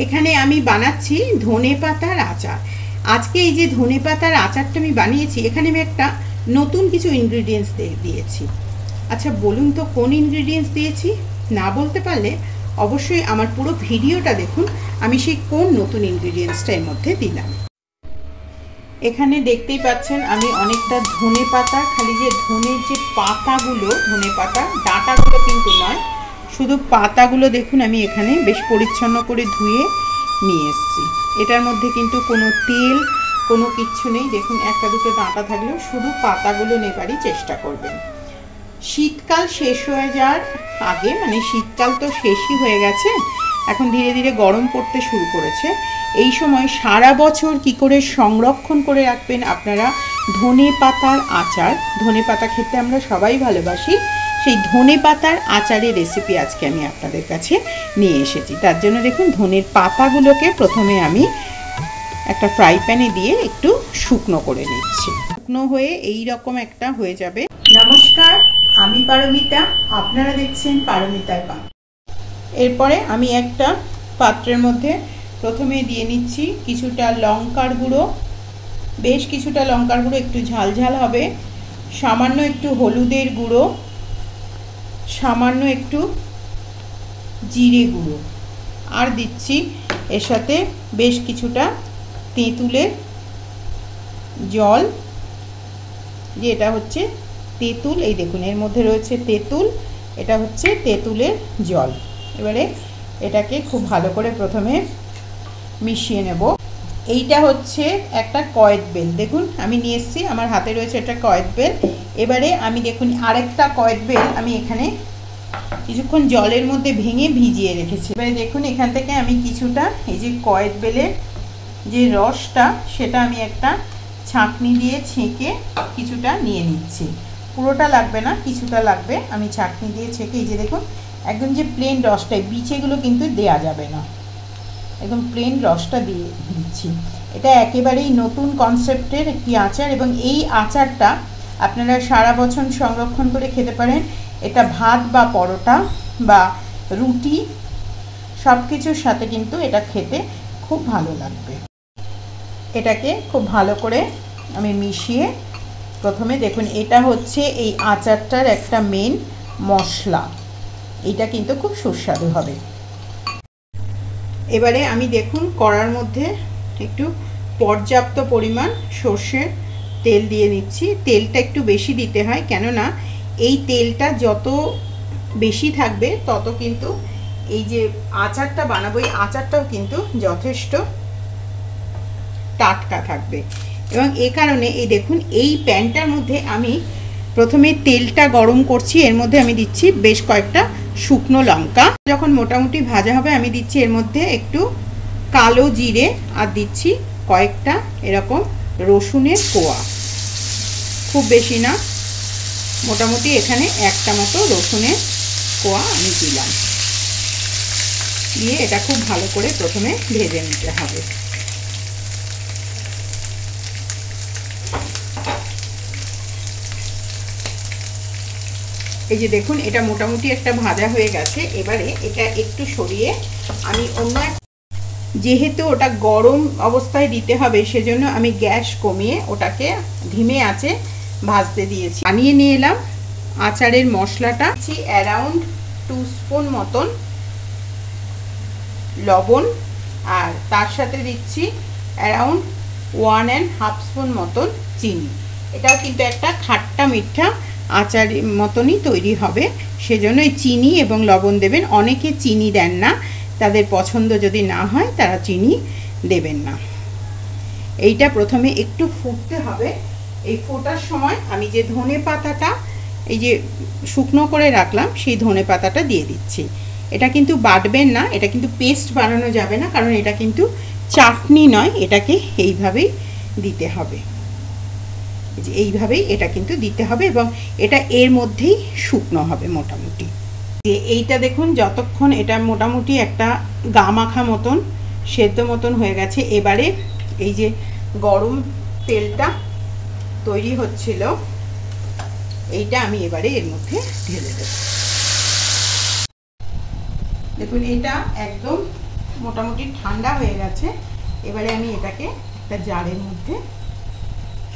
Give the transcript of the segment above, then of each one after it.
এখানে আমি বানাচ্ছি ধনেপাতার আচার। আজকে এই যে ধনেপাতার আচারটা আমি বানিয়েছি, এখানে আমি একটা নতুন কিছু ইনগ্রেডিয়েন্টস দিয়েছি। আচ্ছা বলুন তো কোন ইনগ্রেডিয়েন্টস দিয়েছি? না বলতে পারলে অবশ্যই আমার পুরো ভিডিওটা দেখুন, আমি সেই কোন নতুন ইনগ্রেডিয়েন্টসটা এর মধ্যে দিলাম। এখানে দেখতেই পাচ্ছেন আমি অনেকটা ধনেপাতা, খালি যে ধনের যে পাতাগুলো, ধনেপাতা ডাঁটাগুলো কিন্তু নয়, শুধু পাতাগুলো দেখুন আমি এখানে বেশ পরিচ্ছন্ন করে ধুয়ে নিয়ে এসেছি। এটার মধ্যে কিন্তু কোনো তেল কোনো কিচ্ছু নেই। দেখুন একটা দুটো ডাঁটা থাকলেও শুধু পাতাগুলো নেবারই চেষ্টা করবেন। শীতকাল শেষ হয়ে যাওয়ার আগে, মানে শীতকাল তো শেষই হয়ে গেছে, এখন ধীরে ধীরে গরম পড়তে শুরু করেছে। এই সময় সারা বছর কি করে সংরক্ষণ করে রাখবেন আপনারা ধনে পাতার আচার। ধনে পাতা খেতে আমরা সবাই ভালোবাসি, সেই ধনে পাতার আচারের রেসিপি আজকে আমি আপনাদের কাছে নিয়ে এসেছি। তার জন্য দেখুন ধনের পাতাগুলোকে প্রথমে আমি একটা ফ্রাই প্যানে দিয়ে একটু শুকনো করে নিচ্ছি। শুকনো হয়ে এই রকম একটা হয়ে যাবে। নমস্কার, আমি পারমিতা, আপনারা দেখছেন পারমিতার পাক। এরপরে আমি একটা পাত্রের মধ্যে প্রথমে দিয়ে নিচ্ছি কিছুটা লঙ্কার গুঁড়ো, বেশ কিছুটা লঙ্কার গুঁড়ো, একটু ঝাল ঝাল হবে। সামান্য একটু হলুদের গুঁড়ো, সামান্য একটু জিরে গুঁড়ো, আর দিচ্ছি এর সাথে বেশ কিছুটা তেঁতুলের জল, যে এটা হচ্ছে তেঁতুল, এই দেখুন এর মধ্যে রয়েছে তেঁতুল, এটা হচ্ছে তেঁতুলের জল। এবারে এটাকে খুব ভালো করে প্রথমে মিশিয়ে নেব। এইটা হচ্ছে একটা কয়েদ বেল, দেখুন আমি নিয়ে এসেছি, আমার হাতে রয়েছে একটা কয়েদ বেল। এবারে আমি দেখুন আরেকটা কয়েদ বেল আমি এখানে কিছুক্ষণ জলের মধ্যে ভেঙে ভিজিয়ে রেখেছি। এবারে দেখুন এখান থেকে আমি কিছুটা এই যে কয়েদ বেলের যে রসটা, সেটা আমি একটা ছাঁকনি দিয়ে ছেঁকে কিছুটা নিয়ে নিচ্ছি। পুরোটা লাগবে না, কিছুটা লাগবে। আমি ছাঁকনি দিয়ে ছেঁকে এই যে দেখুন একদম যে প্লেন রসটাই, বিচেগুলো কিন্তু দেয়া যাবে না, একদম প্লেন রসটা দিয়ে দিচ্ছি। এটা একেবারেই নতুন কনসেপ্টের একটি আচার, এবং এই আচারটা আপনারা সারা বছর সংরক্ষণ করে খেতে পারেন। এটা ভাত বা পরোটা বা রুটি সব কিছুর সাথে কিন্তু এটা খেতে খুব ভালো লাগবে। এটাকে খুব ভালো করে আমি মিশিয়ে প্রথমে দেখুন এটা হচ্ছে এই আচারটার একটা মেন মশলা, এটা কিন্তু খুব সুস্বাদু হবে। এবারে আমি দেখুন কড়ার মধ্যে একটু পর্যাপ্ত পরিমাণ সর্ষের তেল দিয়ে নিচ্ছি। তেলটা একটু বেশি দিতে হয়, কেননা এই তেলটা যত বেশি থাকবে তত কিন্তু এই যে আচারটা বানাবো, এই আচারটাও কিন্তু যথেষ্ট টাটকা থাকবে। এবং এ কারণে এই দেখুন এই প্যানটার মধ্যে আমি প্রথমে তেলটা গরম করছি, এর মধ্যে আমি দিচ্ছি বেশ কয়েকটা শুকনো লঙ্কা। যখন মোটামুটি ভাজা হবে আমি দিচ্ছি এর মধ্যে একটু কালো জিরে, আর দিচ্ছি কয়েকটা এরকম রসুনের কোয়া, খুব বেশি না, মোটামুটি এখানে একটা মতো রসুনের কোয়া আমি দিলাম। দিয়ে এটা খুব ভালো করে প্রথমে ভেজে নিতে হবে। এই যে দেখুন এটা মোটামুটি একটা ভাজা হয়ে গেছে। এবারে এটা একটু সরিয়ে আমি অন্য, যেহেতু ওটা গরম অবস্থায় দিতে হবে সেজন্য আমি গ্যাস কমিয়ে ওটাকে ধিমে আঁচে ভাজতে দিয়েছি। বানিয়ে নিয়ে এলাম আচারের মশলাটা। অ্যারাউন্ড 2 স্পুন মতন লবণ, আর তার সাথে দিচ্ছি অ্যারাউন্ড 1.5 স্পুন মতন চিনি। এটাও কিন্তু একটা খাট্টা মিঠা আচার মতনই তৈরি হবে, সেজন্য এই চিনি এবং লবণ দেবেন। অনেকে চিনি দেন না, তাদের পছন্দ যদি না হয় তারা চিনি দেবেন না। এইটা প্রথমে একটু ফুটতে হবে। এই ফোটার সময় আমি যে ধনে পাতাটা এই যে শুকনো করে রাখলাম সেই ধনে পাতাটা দিয়ে দিচ্ছি। এটা কিন্তু বাটবেন না, এটা কিন্তু পেস্ট বানানো যাবে না, কারণ এটা কিন্তু চাটনি নয়, এটাকে এইভাবেই দিতে হবে। এইভাবেই এটা কিন্তু দিতে হবে, এবং এটা এর মধ্যেই শুকনো হবে মোটামুটি। যে এইটা দেখুন যতক্ষণ এটা মোটামুটি একটা গা মাখা মতন সেদ্ধ মতন হয়ে গেছে, এবারে এই যে গরম তেলটা তৈরি হচ্ছিল এইটা আমি এবারে এর মধ্যে ঢেলে দেব। দেখুন এটা একদম মোটামুটি ঠান্ডা হয়ে গেছে। এবারে আমি এটাকে একটা জারের মধ্যে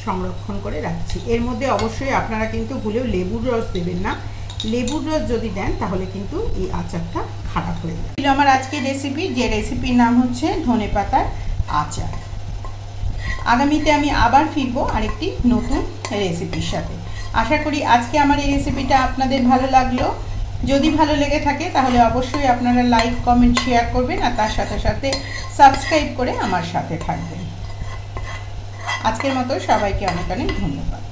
সংরক্ষণ করে রাখছি। এর মধ্যে অবশ্যই আপনারা কিন্তু ভুলেও লেবুর রস দেবেন না। লেবুর রস যদি দেন তাহলে কিন্তু এই আচারটা খারাপ হয়ে যাবে। আমার আজকের রেসিপি, যে রেসিপির নাম হচ্ছে ধনেপাতার আচার। আগামীতে আমি আবার ফিরবো আরেকটি নতুন রেসিপির সাথে। আশা করি আজকে আমার এই রেসিপিটা আপনাদের ভালো লাগলো। যদি ভালো লেগে থাকে তাহলে অবশ্যই আপনারা লাইক, কমেন্ট, শেয়ার করবেন, আর তার সাথে সাথে সাবস্ক্রাইব করে আমার সাথে থাকবেন। আজকের মতো সবাইকে অনেক অনেক ধন্যবাদ।